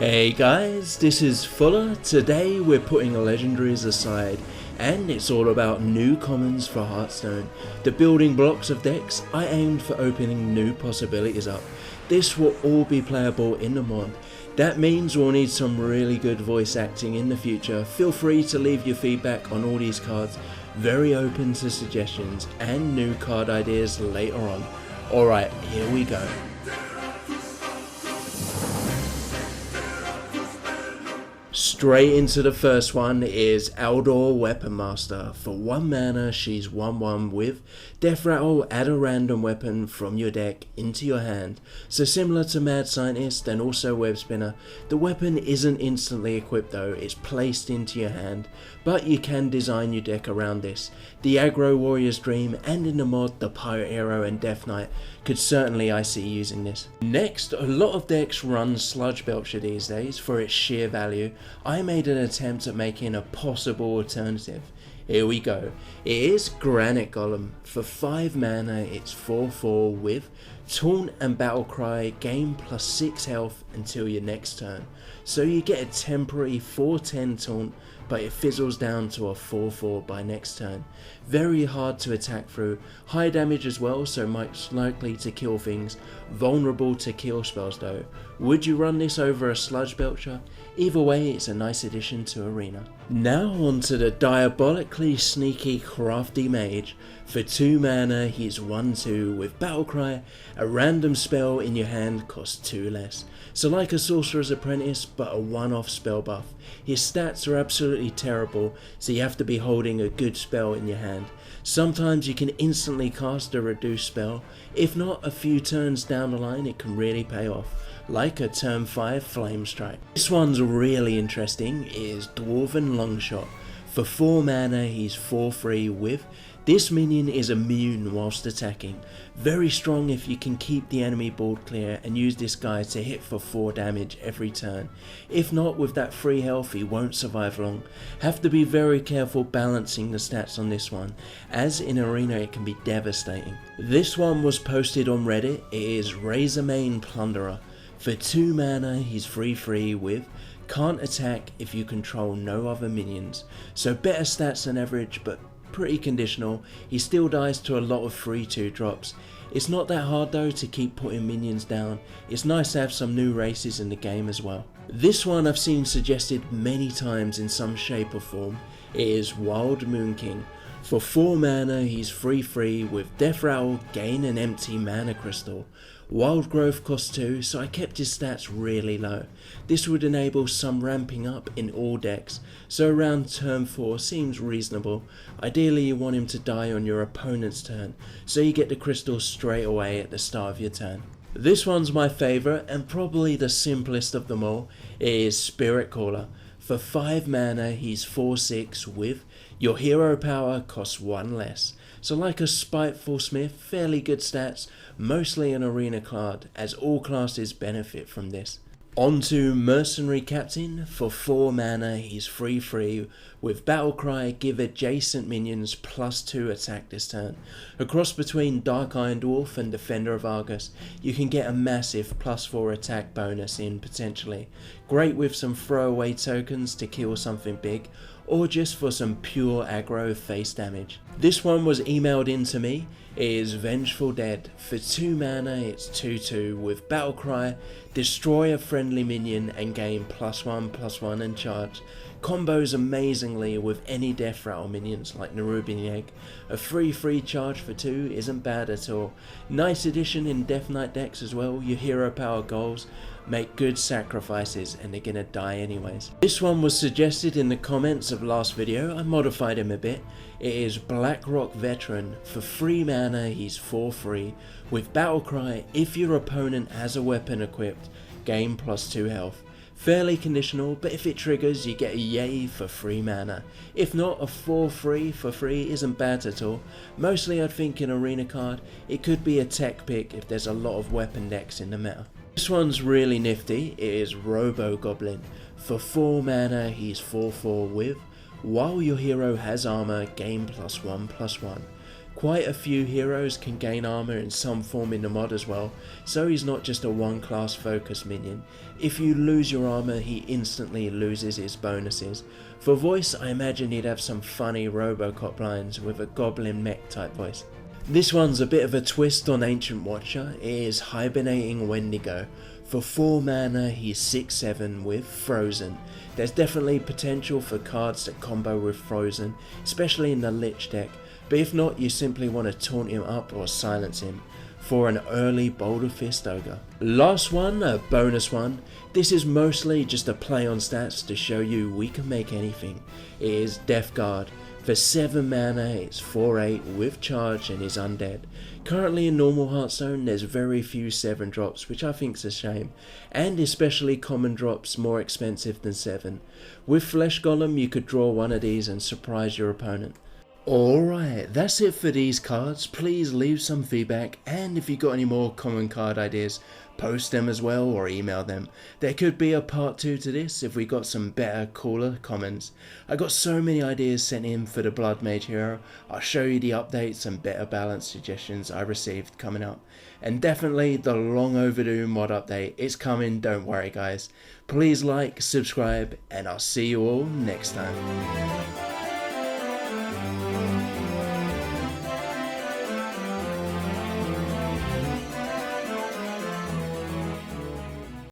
Hey guys, this is Fuller. Today we're putting Legendaries aside and it's all about new commons for Hearthstone. The building blocks of decks I aimed for opening new possibilities up. This will all be playable in the mod. That means we'll need some really good voice acting in the future. Feel free to leave your feedback on all these cards. Very open to suggestions and new card ideas later on. Alright, here we go. Straight into the first one is Eldor Weapon Master. For 1 mana, she's 1/1 with Death Rattle. Add a random weapon from your deck into your hand. So similar to Mad Scientist and also Web Spinner, the weapon isn't instantly equipped though, it's placed into your hand, but you can design your deck around this. The Aggro Warrior's Dream and in the mod, the Pirate Hero and Death Knight could certainly I see using this. Next, a lot of decks run Sludge Belcher these days for its sheer value. I made an attempt at making a possible alternative. Here we go. It is Granite Golem. For 5 mana, it's 4/4 with Taunt and Battlecry, gain +6 health until your next turn. So you get a temporary 4/10 taunt, but it fizzles down to a 4/4 by next turn. Very hard to attack through, high damage as well, so much likely to kill things, vulnerable to kill spells though. Would you run this over a Sludge Belcher? Either way, it's a nice addition to Arena. Now onto the diabolically sneaky crafty mage. For 2 mana, he's 1/2 with Battlecry. A random spell in your hand costs 2 less. So like a Sorcerer's Apprentice, but a one-off spell buff. His stats are absolutely terrible, so you have to be holding a good spell in your hand. Sometimes you can instantly cast a reduced spell. If not, a few turns down the line it can really pay off, like a turn 5 Flame Strike. This one's really interesting, it is Dwarven Longshot. For 4 mana, he's 4/3 with this minion is immune whilst attacking. Very strong if you can keep the enemy board clear and use this guy to hit for 4 damage every turn. If not, with that 3 health he won't survive long. Have to be very careful balancing the stats on this one, as in Arena it can be devastating. This one was posted on Reddit. It is Razormane Plunderer. For 2 mana, he's 3/3 with can't attack if you control no other minions. So better stats than average, but pretty conditional. He still dies to a lot of 3/2 drops. It's not that hard though to keep putting minions down. It's nice to have some new races in the game as well. This one I've seen suggested many times in some shape or form. It is Wild Moonkin. For 4 mana, he's 3/3 with Death Rattle, gain an empty mana crystal. Wild Growth costs 2, so I kept his stats really low. This would enable some ramping up in all decks, so around turn 4 seems reasonable. Ideally you want him to die on your opponent's turn, so you get the crystal straight away at the start of your turn. This one's my favourite and probably the simplest of them all. It is Spirit Caller. For 5 mana, he's 4/6 with your hero power costs 1 less. So like a Spiteful Smith, fairly good stats, mostly an Arena card, as all classes benefit from this. On to Mercenary Captain. For 4 mana, he's 3/3 with Battlecry, give adjacent minions +2 attack this turn. A cross between Dark Iron Dwarf and Defender of Argus, you can get a massive +4 attack bonus in potentially. Great with some throwaway tokens to kill something big, or just for some pure aggro face damage. This one was emailed in to me. It is Vengeful Dead. For 2 mana, it's 2/2 with Battlecry, destroy a friendly minion and gain +1/+1 and charge. Combos amazingly with any Death Rattle minions like Nerubian Egg. A 3/3 charge for 2 isn't bad at all. Nice addition in Death Knight decks as well. Your hero power goals make good sacrifices and they're gonna die anyways. This one was suggested in the comments of last video. I modified him a bit. It is Blackrock Veteran. For 3 mana, he's 4/3 with Battlecry. If your opponent has a weapon equipped, gain +2 health. Fairly conditional, but if it triggers you get a yay for 3 mana. If not, a 4/3 for 3 isn't bad at all. Mostly I'd think an Arena card. It could be a tech pick if there's a lot of weapon decks in the meta. This one's really nifty. It is Robo Goblin. For 4 mana, he's 4/4 with while your hero has armor, gain +1/+1. Quite a few heroes can gain armor in some form in the mod as well, so he's not just a one class focus minion. If you lose your armor, he instantly loses his bonuses. For voice, I imagine he'd have some funny Robocop lines with a goblin mech type voice. This one's a bit of a twist on Ancient Watcher. It is Hibernating Wendigo. For 4 mana, he's 6/7 with Frozen. There's definitely potential for cards that combo with Frozen, especially in the Lich deck, but if not, you simply want to taunt him up or silence him for an early Boulder Fist Ogre. Last one, a bonus one. This is mostly just a play on stats to show you we can make anything. It is Death Guard. For 7 mana, it's 4/8 with charge and is undead. Currently in normal Hearthstone, there's very few 7 drops, which I think's a shame, and especially common drops more expensive than 7. With Flesh Golem, you could draw one of these and surprise your opponent. Alright, that's it for these cards. Please leave some feedback, and if you got any more common card ideas, post them as well or email them. There could be a part 2 to this if we got some better, cooler comments. I got so many ideas sent in for the Blood Mage hero. I'll show you the updates and better balance suggestions I received coming up. And definitely the long overdue mod update. It's coming, don't worry guys. Please like, subscribe, and I'll see you all next time.